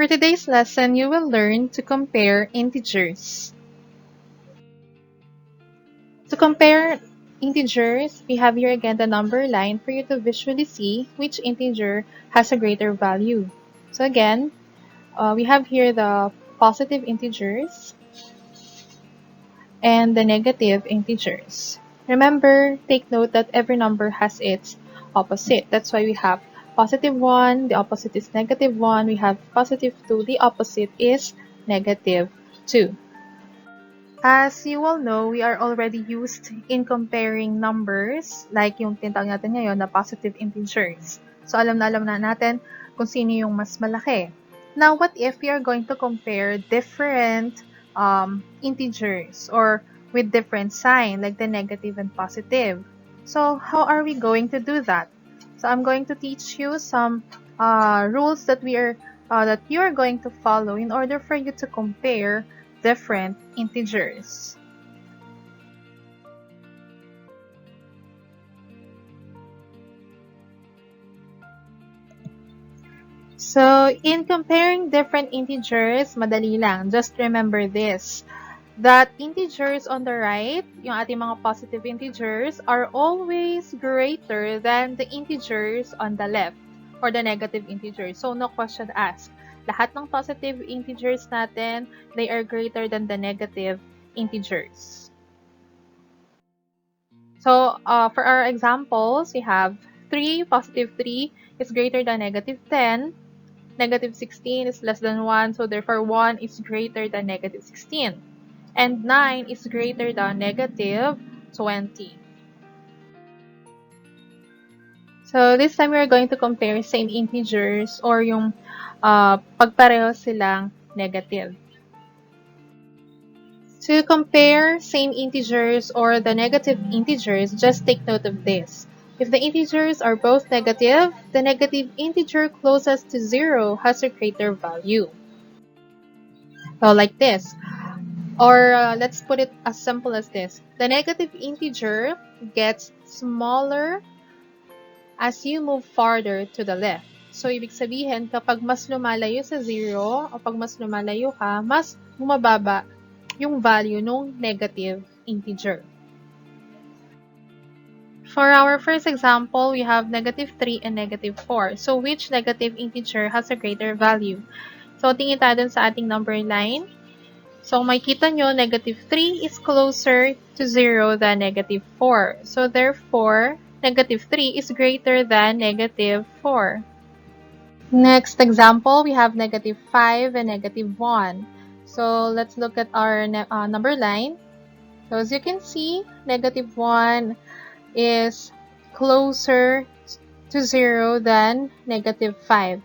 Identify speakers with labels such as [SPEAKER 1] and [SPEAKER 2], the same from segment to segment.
[SPEAKER 1] For today's lesson, you will learn to compare integers. To compare integers, we have here again the number line for you to visually see which integer has a greater value. So again, we have here the positive integers and the negative integers. Remember, take note that every number has its opposite. That's why we have positive 1, the opposite is negative 1. We have positive 2, the opposite is negative 2. As you all know, we are already used in comparing numbers, like yung tinatawag natin ngayon na positive integers. So alam na natin kung sino yung mas malaki. Now, what if we are going to compare different integers or with different sign, like the negative and positive? So how are we going to do that? So I'm going to teach you some rules that you are going to follow in order for you to compare different integers. So, in comparing different integers, madali lang. Just remember this, that integers on the right, yung ating mga positive integers, are always greater than the integers on the left, or the negative integers. So, no question asked. Lahat ng positive integers natin, they are greater than the negative integers. So, for our examples, we have 3, positive 3 is greater than negative 10. Negative 16 is less than 1, so therefore 1 is greater than negative 16. And 9 is greater than negative 20. So, this time we are going to compare same integers or yung pagpareho silang negative. To compare same integers or the negative integers, just take note of this. If the integers are both negative, the negative integer closest to 0 has a greater value. So, like this. Or let's put it as simple as this. The negative integer gets smaller as you move farther to the left. So, ibig sabihin, kapag mas lumalayo sa 0, o pag mas lumalayo ka, mas bumababa yung value ng negative integer. For our first example, we have negative 3 and negative 4. So, which negative integer has a greater value? So, tingin tayo dun sa ating number line. So, makikita nyo, negative 3 is closer to 0 than negative 4. So, therefore, negative 3 is greater than negative 4. Next example, we have negative 5 and negative 1. So, let's look at our number line. So, as you can see, negative 1 is closer to 0 than negative 5.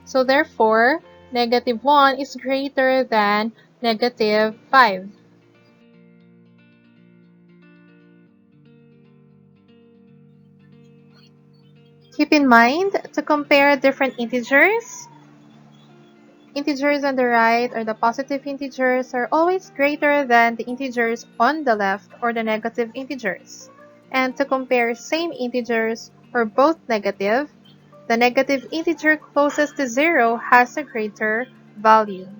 [SPEAKER 1] So, therefore, negative 1 is greater than negative 5. Keep in mind to compare different integers. Integers on the right or the positive integers are always greater than the integers on the left or the negative integers. And to compare same integers or both negative, the negative integer closest to 0 has a greater value.